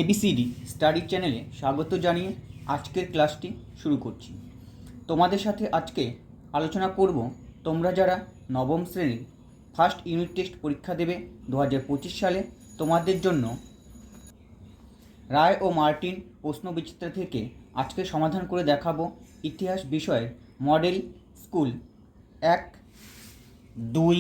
ABCD study চ্যানেলে স্বাগত জানিয়ে আজকের ক্লাসটি শুরু করছি। তোমাদের সাথে আজকে আলোচনা করব তোমরা যারা নবম শ্রেণীর ফার্স্ট ইউনিট টেস্ট পরীক্ষা দেবে 2025 সালে, তোমাদের জন্য রায় ও মার্টিন প্রশ্নবিচিত্রা থেকে আজকে সমাধান করে দেখাবো ইতিহাস বিষয়ের মডেল স্কুল 1, 2,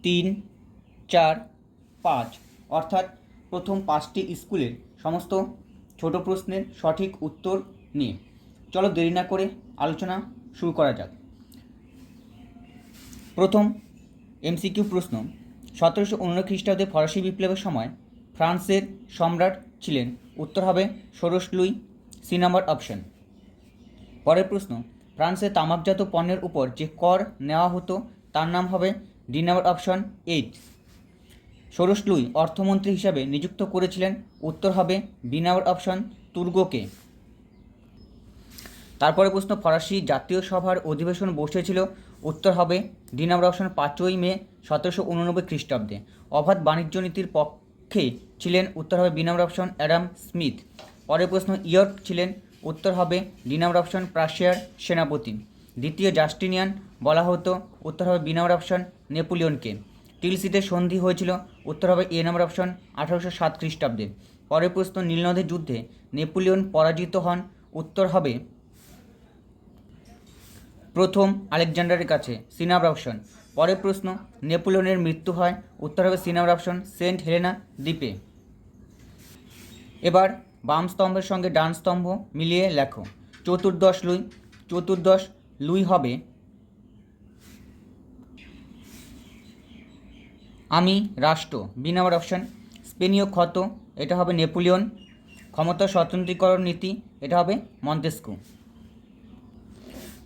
3, 4, 5 অর্থাৎ প্রথম 5টি স্কুলের সমস্ত ছোট প্রশ্নের সঠিক উত্তর নিয়ে। চলো দেরি না করে আলোচনা শুরু করা যাক। প্রথম এমসিকিউ প্রশ্ন, 1719 খ্রিস্টাব্দে ফরাসি বিপ্লবের সময় ফ্রান্সের সম্রাট ছিলেন? উত্তর হবে ষোড়শ লুই, সি নাম্বার অপশন। পরের প্রশ্ন, ফ্রান্সে তামাকজাত পণ্যের উপর যে কর নেওয়া হতো তার নাম হবে ডি নাম্বার অপশন 8। ষোড়শ লুই অর্থমন্ত্রী হিসাবে নিযুক্ত করেছিলেন? উত্তর হবে বি নাম্বার অপশন তুর্গকে। তারপরে প্রশ্ন, ফরাসি জাতীয় সভার অধিবেশন বসেছিল? উত্তর হবে ডি নাম্বার অপশন 5ই মে 1789 খ্রিস্টাব্দে। অবাধ বাণিজ্য নীতির পক্ষে ছিলেন? উত্তর হবে B number option Adam Smith. পরের প্রশ্ন, ইয়র্ক ছিলেন? উত্তর হবে ডি নাম্বার অপশন প্রাশিয়ার সেনাপতি। দ্বিতীয় জাস্টিনিয়ান বলা হতো? উত্তর হবে বি নাম্বার অপশন নেপোলিয়নকে। টিলসিতে সন্ধি হয়েছিল? উত্তর হবে এ নাম্বার অপশন 1807 খ্রিস্টাব্দে। পরের প্রশ্ন, নীলনদের যুদ্ধে নেপোলিয়ন পরাজিত হন? উত্তর হবে প্রথম আলেকজান্ডারের কাছে, সি নাম্বার অপশন। পরের প্রশ্ন, নেপোলিয়নের মৃত্যু হয়? উত্তর হবে C number option Saint Helena দ্বীপে। এবার বাম স্তম্ভের সঙ্গে ডান স্তম্ভ মিলিয়ে লেখো। চতুর্দশ লুই হবে আমি রাষ্ট্র, বি নাম্বার অপশন। স্পেনীয় ক্ষত, এটা হবে নেপোলিয়ন। ক্ষমতা স্বতন্ত্রীকরণ নীতি, এটা হবে মন্তেস্কু।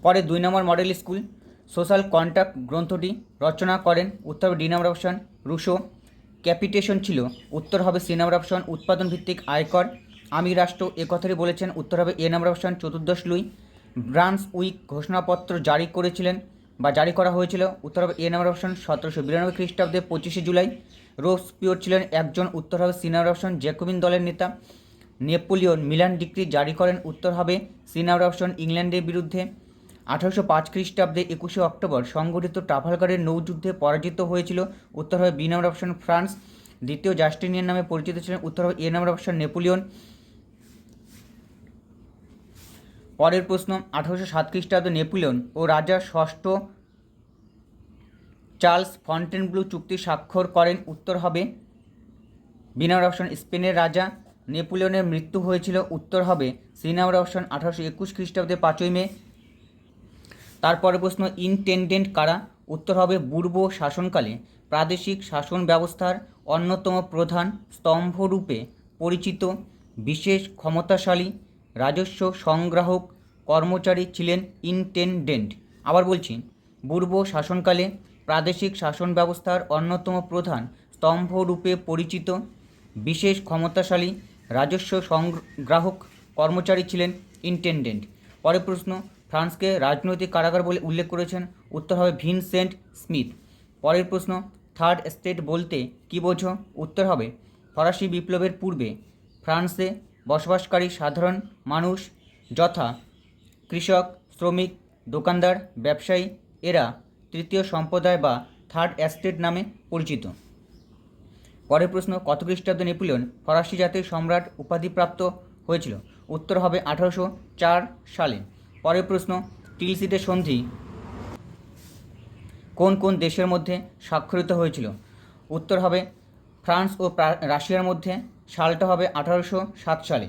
পরে 2 নম্বর মডেল স্কুল, সোশ্যাল কন্ট্রাক্ট গ্রন্থটি রচনা করেন? উত্তর হবে D number option Rousseau. Capitation ছিল? উত্তর হবে সি নাম্বার অপশন উৎপাদন ভিত্তিক আয়কর। আমি রাষ্ট্র এ কথাটি বলেছেন? উত্তর হবে এ নাম্বার অপশন চতুর্দশ লুই। ব্রান্সউইক ঘোষণাপত্র জারি করেছিলেন বা জারি করা হয়েছিল? উত্তর হবে এ নাম্বার অপশন 1792 খ্রিস্টাব্দে 25শে জুলাই। রোবস্পিয়র ছিলেন একজন? উত্তর হবে সি নাম্বার অপশন জ্যাকোবিন দলের নেতা। নেপোলিয়ন মিলান ডিক্রি জারি করেন? উত্তর হবে সি নাম্বার অপশন ইংল্যান্ডের বিরুদ্ধে। 1805 খ্রিস্টাব্দে 21শে অক্টোবর সংঘটিত ট্রাফালগারের নৌযুদ্ধে পরাজিত হয়েছিল? উত্তর হবে বি নাম্বার অপশন ফ্রান্স। দ্বিতীয় জাস্টিনিয়ান নামে পরিচিত ছিলেন? উত্তর হবে এ নাম্বার অপশন নেপোলিয়ন। পরের প্রশ্ন, 1807 খ্রিস্টাব্দে নেপোলিয়ন ও রাজা ষষ্ঠ চার্লস ফন্টেনব্লু চুক্তি স্বাক্ষর করেন? উত্তর হবে বি নাম্বার অপশন স্পেনের রাজা। নেপোলিয়নের মৃত্যু হয়েছিল? উত্তর হবে সি নাম্বার অপশন 1821 খ্রিস্টাব্দে 5ই মে। তারপরে প্রশ্ন, ইনটেন্ডেন্ট কারা? উত্তর হবে বুর্বো শাসনকালে প্রাদেশিক শাসন ব্যবস্থার অন্যতম প্রধান স্তম্ভরূপে পরিচিত বিশেষ ক্ষমতাশালী রাজস্ব সংগ্রাহক কর্মচারী ছিলেন ইনটেন্ডেন্ট। আবার বলছি, বুর্বো শাসনকালে প্রাদেশিক শাসন ব্যবস্থার অন্যতম প্রধান স্তম্ভরূপে পরিচিত বিশেষ ক্ষমতাশালী রাজস্ব সংগ্রাহক কর্মচারী ছিলেন ইনটেন্ডেন্ট। পরের প্রশ্ন, ফ্রান্সকে রাজনৈতিক কারাগার বলে উল্লেখ করেছেন? উত্তর হবে ভিনসেন্ট স্মিথ। পরের প্রশ্ন, থার্ড স্টেট বলতে কী বোঝো? উত্তর হবে ফরাসি বিপ্লবের পূর্বে ফ্রান্সে বসবাসকারী সাধারণ মানুষ যথা কৃষক, শ্রমিক, দোকানদার, ব্যবসায়ী এরা তৃতীয় সম্প্রদায় বা থার্ড স্টেট নামে পরিচিত। পরের প্রশ্ন, কত খ্রিস্টাব্দে নেপোলিয়ন ফরাসি জাতির সম্রাট উপাধিপ্রাপ্ত হয়েছিল? উত্তর হবে 1804 সালে। পরের প্রশ্ন, টিলসিতে সন্ধি কোন কোন দেশের মধ্যে স্বাক্ষরিত হয়েছিল? উত্তর হবে ফ্রান্স ও রাশিয়ার মধ্যে। সালটা হবে 1807 সালে।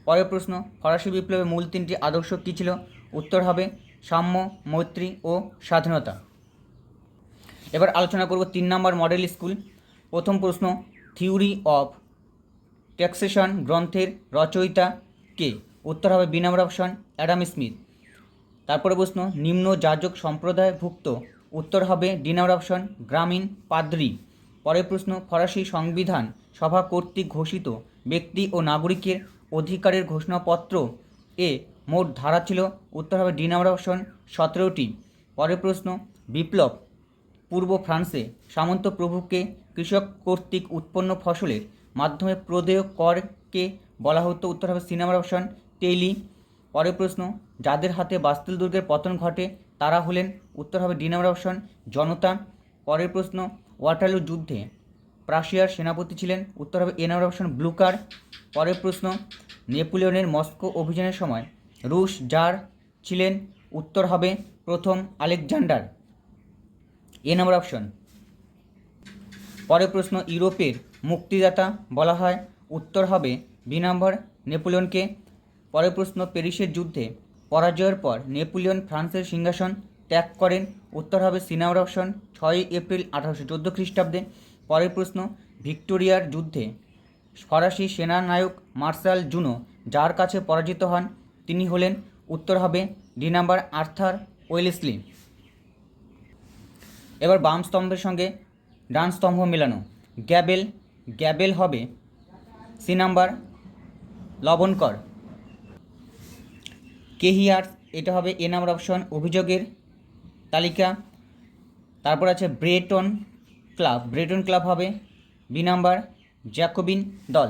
পরের প্রশ্ন, ফরাসি বিপ্লবের মূল 3টি আদর্শ কী ছিল? উত্তর হবে সাম্য, মৈত্রী ও স্বাধীনতা। এবার আলোচনা করব 3 নম্বর মডেল স্কুল। প্রথম প্রশ্ন, থিওরি অফ ট্যাক্সেশন গ্রন্থের রচয়িতা কে? উত্তর হবে B number option Adam Smith. তারপরে প্রশ্ন, নিম্ন যাজক সম্প্রদায়ভুক্ত? উত্তর হবে ডি নাম্বার অপশন গ্রামীণ পাদ্রী। পরের প্রশ্ন, ফরাসি সংবিধান সভা কর্তৃক ঘোষিত ব্যক্তি ও নাগরিকের অধিকারের ঘোষণাপত্র এ মোট ধারা ছিল? উত্তর হবে ডি নাম্বার অপশন 17টি। পরের প্রশ্ন, বিপ্লব পূর্ব ফ্রান্সে সামন্ত প্রভুকে কৃষক কর্তৃক উৎপন্ন ফসলের মাধ্যমে প্রদেয় করকে বলা হতো? উত্তর হবে সি নাম্বার অপশন টেইলি। পরের প্রশ্ন, যাদের হাতে বাস্তিল দুর্গের পতন ঘটে তারা হলেন? উত্তর হবে ডি নাম্বার অপশন জনতা। পরের প্রশ্ন, ওয়াটারলু যুদ্ধে প্রাশিয়ার সেনাপতি ছিলেন? উত্তর হবে এ নাম্বার অপশন ব্লুকার। পরের প্রশ্ন, নেপোলিয়নের মস্কো অভিযানের সময় রুশ জার ছিলেন? উত্তর হবে প্রথম আলেকজান্ডার, এ নাম্বার অপশন। পরের প্রশ্ন, ইউরোপের মুক্তিদাতা বলা হয়? উত্তর হবে বি নাম্বার নেপোলিয়নকে। পরের প্রশ্ন, প্যারিসের যুদ্ধে পরাজয়ের পর নেপোলিয়ন ফ্রান্সের সিংহাসন ত্যাগ করেন? উত্তর হবে সি নাম্বার অপশন 6 এপ্রিল 1814 খ্রিস্টাব্দে। পরের প্রশ্ন, ভিক্টোরিয়ার যুদ্ধে ফরাসি সেনানায়ক মার্শাল জুনো যার কাছে পরাজিত হন তিনি হলেন? উত্তর হবে ডি নাম্বার আর্থার ওয়েলেসলি। এবার বাম স্তম্ভের সঙ্গে ডান স্তম্ভ মেলানো। গ্যাবেল, গ্যাবেল হবে সি নাম্বার লবণকর। কেহিয়ার্স, এটা হবে এ নাম্বার অপশন অভিযোগের তালিকা। তারপর আছে ব্রেটন ক্লাব, ব্রেটন ক্লাব হবে বি নাম্বার জ্যাকোবিন দল।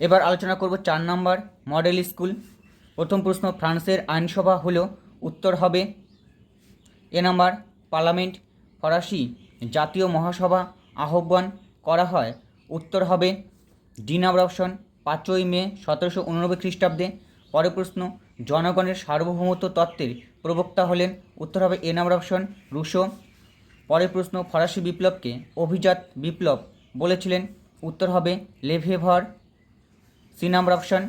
এবার আলোচনা করব 4 নাম্বার মডেল স্কুল। প্রথম প্রশ্ন, ফ্রান্সের আইনসভা হলো? উত্তর হবে এ নাম্বার পার্লামেন্ট। ফরাসি জাতীয় মহাসভা আহ্বান করা হয়? উত্তর হবে ডি নাম্বার অপশন 5ই মে 1789 খ্রিস্টাব্দে। পরের প্রশ্ন, জনগণের সার্বভৌমত্ব তত্ত্বের প্রবক্তা হলেন? উত্তর হবে এ নাম্বার অপশন রুশো। পরের প্রশ্ন, ফরাসি বিপ্লবকে অভিজাত বিপ্লব বলেছিলেন? উত্তর হবে লেফেভার, সি নাম্বার অপশন।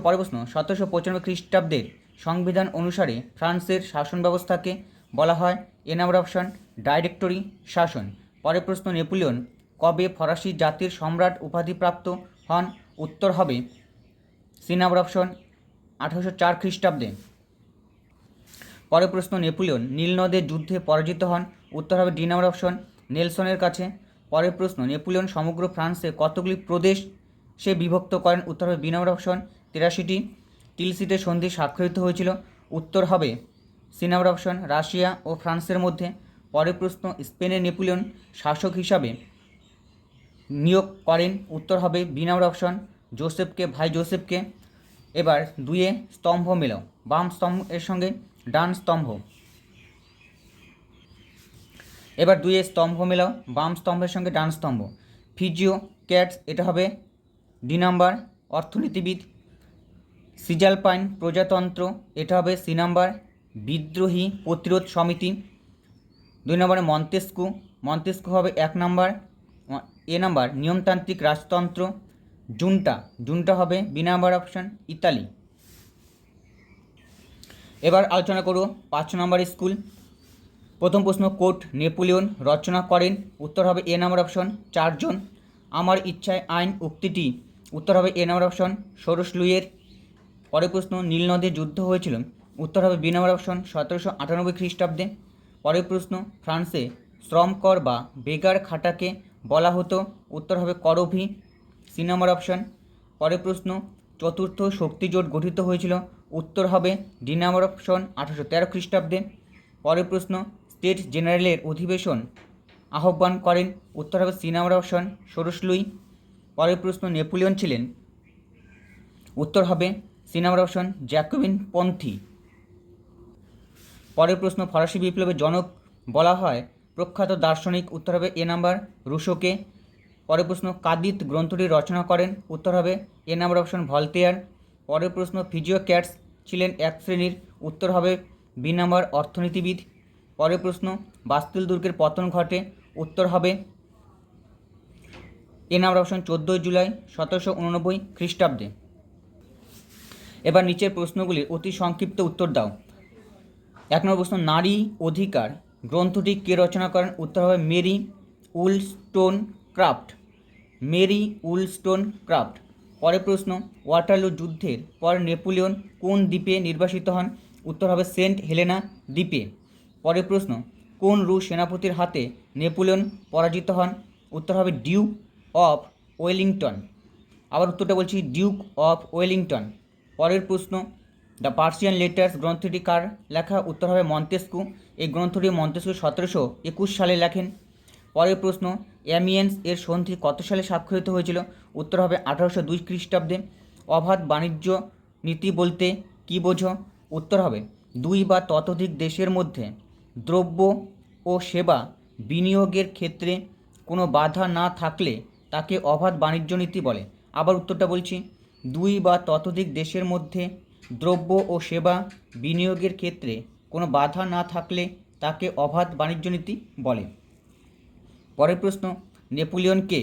পরের প্রশ্ন, 1795 খ্রিস্টাব্দের সংবিধান অনুসারে ফ্রান্সের শাসন ব্যবস্থাকে বলা হয়? এ নাম্বার অপশন ডাইরেক্টরি শাসন। পরের প্রশ্ন, নেপোলিয়ন কবে ফরাসি জাতির সম্রাট উপাধিপ্রাপ্ত হন? উত্তর হবে সি নাম্বার অপশন 1804 খ্রিস্টাব্দে। পরের প্রশ্ন, নেপোলিয়ন নীলনদের যুদ্ধে পরাজিত হন? উত্তর হবে ডি নাম্বার অপশন নেলসনের কাছে। পরের প্রশ্ন, নেপোলিয়ন সমগ্র ফ্রান্সে কতগুলি প্রদেশ সে বিভক্ত করেন? উত্তর হবে বি নাম্বার অপশন 83টি। টিলসিটের সন্ধি স্বাক্ষরিত হয়েছিল? উত্তর হবে সি নাম্বার অপশন রাশিয়া ও ফ্রান্সের মধ্যে। পরের প্রশ্ন, স্পেনের নেপোলিয়ন শাসক হিসাবে নিয়োগ করেন? উত্তর হবে বি নাম্বার অপশন জোসেফকে, ভাই জোসেফকে। এবার 2 স্তম্ভ মেলাও, বাম স্তম্ভের সঙ্গে ডান স্তম্ভ। এবার 2 স্তম্ভ মেলাও, বাম স্তম্ভের সঙ্গে ডান স্তম্ভ। ফিজিও ক্যাটস, এটা হবে ডি নাম্বার অর্থনীতিবিদ। সিজালপাইন প্রজাতন্ত্র, এটা হবে সি নাম্বার বিদ্রোহী প্রতিরোধ সমিতি। 2 নম্বরে মন্তেস্কু, মন্তেস্কু হবে 1 নাম্বার। এ নাম্বার নিয়মতান্ত্রিক রাজতন্ত্র। জুনটা, জুনটা হবে বি নাম্বার অপশান ইতালি। এবার আলোচনা করব 5 নম্বর স্কুল। প্রথম প্রশ্ন, কোট নেপোলিয়ন রচনা করেন? উত্তর হবে এ নাম্বার অপশন 4 জন। আমার ইচ্ছায় আইন উক্তিটি? উত্তর হবে এ নাম্বার অপশন ষোড়শ লুইয়ের। পরের প্রশ্ন, নীলনদে যুদ্ধ হয়েছিল? উত্তর হবে বি নাম্বার অপশন 1798 খ্রিস্টাব্দে। পরের প্রশ্ন, ফ্রান্সে শ্রম কর বা বেগার খাটাকে বলা হতো? উত্তর হবে করভি, সি নাম্বার অপশন। পরের প্রশ্ন, চতুর্থ শক্তিজোট গঠিত হয়েছিল? উত্তর হবে ডি নাম্বার অপশন 1813 খ্রিস্টাব্দে। পরের প্রশ্ন, স্টেট জেনারেলের অধিবেশন আহ্বান করেন? উত্তর হবে সি নাম্বার অপশন ষোড়শ লুই। পরের প্রশ্ন, নেপোলিয়ন ছিলেন? উত্তর হবে সি নাম্বার অপশন জ্যাকোবিন পন্থী। পরের প্রশ্ন, ফরাসি বিপ্লবের জনক বলা হয় প্রখ্যাত দার্শনিক? উত্তর হবে এ নাম্বার রুশোকে। পরের প্রশ্ন, কাদিত গ্রন্থটি রচনা করেন? উত্তর হবে এ নাম্বার অপশন ভলতেয়ার। পরের প্রশ্ন, ফিজিও ক্যাটস ছিলেন এক শ্রেণীর? উত্তর হবে বি নাম্বার অর্থনীতিবিদ। পরের প্রশ্ন, বাস্তিল দুর্গের পতন ঘটে? উত্তর হবে এ নাম্বার অপশন 14 জুলাই 1789 খ্রিস্টাব্দে। এবার নিচের প্রশ্নগুলির অতি সংক্ষিপ্ত উত্তর দাও। 1 নম্বর প্রশ্ন, নারী অধিকার গ্রন্থটি কে রচনা করেন? উত্তর হবে মেরি উলস্টোনক্রাফট, মেরি উলস্টোনক্রাফট। পরের প্রশ্ন, ওয়াটারলু যুদ্ধের পর নেপোলিয়ন কোন দ্বীপে নির্বাসিত হন? উত্তর হবে সেন্ট হেলেনা দ্বীপে। পরের প্রশ্ন, কোন রুশ সেনাপতির হাতে নেপোলিয়ন পরাজিত হন? উত্তর হবে ডিউক অফ ওয়েলিংটন। আবার উত্তরটা বলছি, ডিউক অফ ওয়েলিংটন। পরের প্রশ্ন, দ্য পার্সিয়ান লেটার্স গ্রন্থটি কার লেখা? উত্তর হবে মন্তেস্কু। এই গ্রন্থটি মন্তেস্কু 1721 সালে লেখেন। পরের প্রশ্ন, অ্যামিয়েন্স এর সন্ধি কত সালে স্বাক্ষরিত হয়েছিল? উত্তর হবে 1802 খ্রিস্টাব্দে। অবাধ বাণিজ্য নীতি বলতে কী বোঝো? উত্তর হবে দুই বা ততোধিক দেশের মধ্যে দ্রব্য ও সেবা বিনিয়োগের ক্ষেত্রে কোনো বাধা না থাকলে তাকে অবাধ বাণিজ্য নীতি বলে। আবার উত্তরটা বলছি, দুই বা ততোধিক দেশের মধ্যে দ্রব্য ও সেবা বিনিয়োগের ক্ষেত্রে কোনো বাধা না থাকলে তাকে অবাধ বাণিজ্য নীতি বলে। পরের প্রশ্ন, নেপোলিয়নকে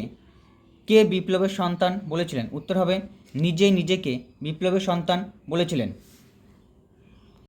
কে বিপ্লবের সন্তান বলেছিলেন? উত্তর হবে নিজেই নিজেকে বিপ্লবের সন্তান বলেছিলেন।